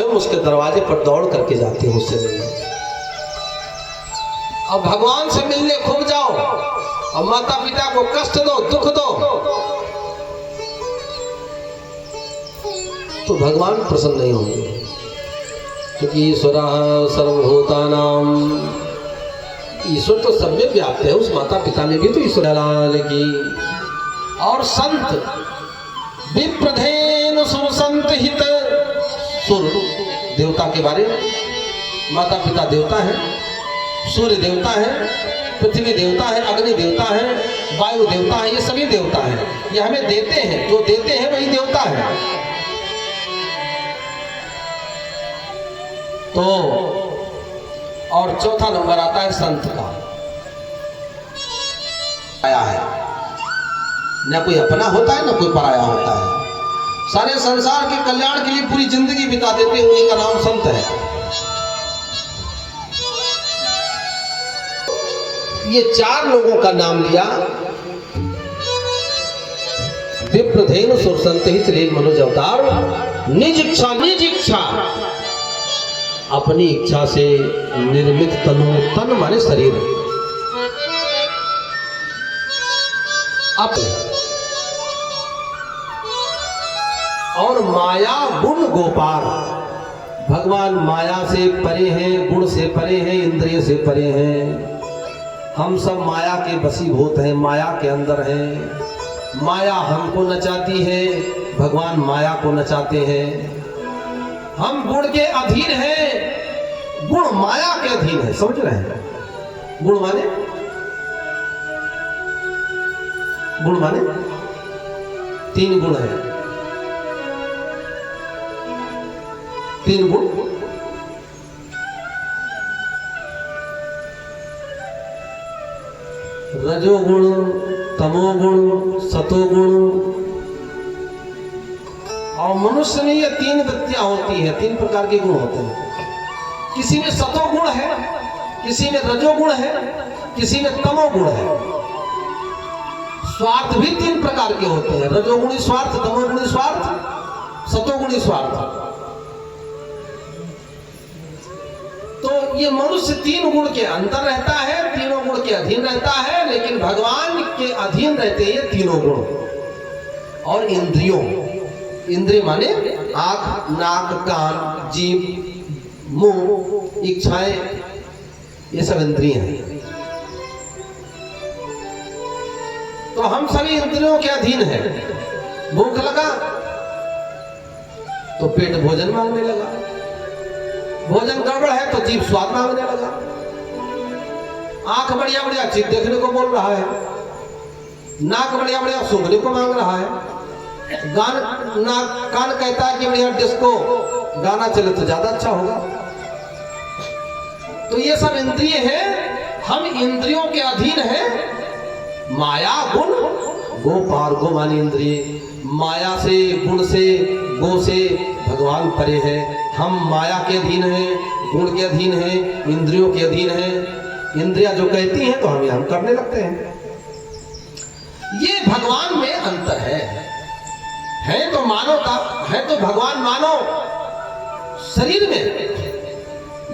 तुम उसके दरवाजे पर दौड़ करके जाते हो उससे मिलने। अब भगवान से मिलने खूब जाओ और माता पिता को कष्ट दो, दुख दो, तो भगवान प्रसन्न नहीं होंगे। क्योंकि ईश्वरः सर्वभूतानां, ईश्वर तो सब में व्याप्त है, उस माता पिता में भी तो ईश्वर लाल की। और संत विप्रधेनु सुरसंत हित, सुर देवता के बारे में, माता पिता देवता है, सूर्य देवता है, पृथ्वी देवता है, अग्नि देवता है, वायु देवता है, ये सभी देवता है। ये हमें देते हैं, जो देते हैं वही देवता है। तो और चौथा नंबर आता है संत का। आया है न कोई अपना होता है न कोई पराया होता है, सारे संसार के कल्याण के लिए पूरी जिंदगी बिता देते हैं, उन्हीं का नाम संत है। ये चार लोगों का नाम लिया, विप्रधेनु सुरसंत हित लील मनोज अवतार। निज इच्छा, अपनी इच्छा से निर्मित तनु, तन माने शरीर, और माया गुण गोपाल। भगवान माया से परे हैं, गुण से परे हैं, इंद्रिय से परे हैं। हम सब माया के वशीभूत हैं, माया के अंदर हैं। माया हमको नचाती है, भगवान माया को नचाते हैं। हम गुण के अधीन हैं, गुण माया के अधीन है। समझ रहे हैं? गुण माने तीन गुण है, तीन गुण। रजोगुण, तमोगुण, सतोगुण। और मनुष्य में ये तीन वृत्तियां होती है, तीन प्रकार के गुण होते हैं। किसी में सतोगुण है, किसी में रजोगुण है, किसी में तमोगुण है। स्वार्थ भी तीन प्रकार के होते हैं, रजोगुणी स्वार्थ, तमोगुणी स्वार्थ, सतोगुणी स्वार्थ। तो ये मनुष्य तीन गुण के अंदर रहता है, तीनों गुण के अधीन रहता है, लेकिन भगवान के अधीन रहते हैं ये तीनों गुण। और इंद्रियों, इंद्रिय माने आंख, नाक, कान, जीभ, मुंह, इच्छाएं, ये सब इंद्रिय हैं। तो हम सभी इंद्रियों के अधीन हैं। भूख लगा तो पेट भोजन मांगने लगा, भोजन गड़बड़ है तो जीभ स्वाद मांगने लगा, आंख बढ़िया बढ़िया चीज देखने को बोल रहा है, नाक बढ़िया बढ़िया सूंघने को मांग रहा है, कान कहता है कि बढ़िया डिस्को गाना चले तो ज्यादा अच्छा होगा। तो ये सब इंद्रिय हैं, हम इंद्रियों के अधीन हैं। माया गुण गोपाल, गो मानी इंद्रिय। माया से, गुण से, गो से भगवान परे है। हम माया के अधीन हैं, गुण के अधीन हैं, इंद्रियों के अधीन हैं। इंद्रियां जो कहती हैं तो हम करने लगते हैं। ये भगवान में अंतर है तो मानवता है, तो भगवान मानव शरीर में,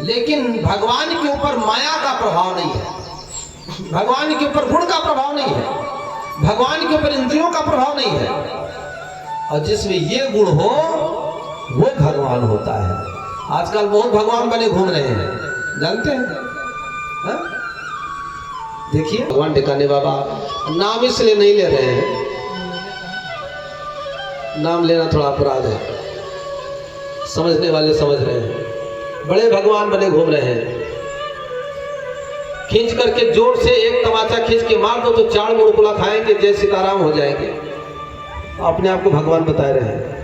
लेकिन भगवान के ऊपर माया का प्रभाव नहीं है, भगवान के ऊपर गुण का प्रभाव नहीं है, भगवान के ऊपर इंद्रियों का प्रभाव नहीं है। और जिसमें ये गुण हो वो भगवान होता है। आजकल बहुत भगवान बने घूम रहे हैं, जानते हैं? देखिए भगवान टिकाने बाबा नाम इसलिए नहीं ले रहे हैं, नाम लेना थोड़ा अपराध है, समझने वाले समझ रहे हैं। बड़े भगवान बने घूम रहे हैं। खींच करके जोर से एक तमाचा खींच के मार दो तो 4 मुड़कुला खाएंगे, जय सीताराम हो जाएंगे। अपने आप को भगवान बता रहे हैं।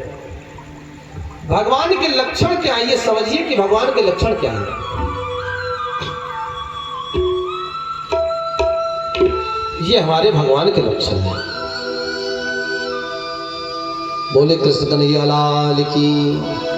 भगवान के लक्षण क्या है ये समझिए कि भगवान के लक्षण क्या है। ये हमारे भगवान के लक्षण हैं। बोले कृष्ण कन्हैया लाल की।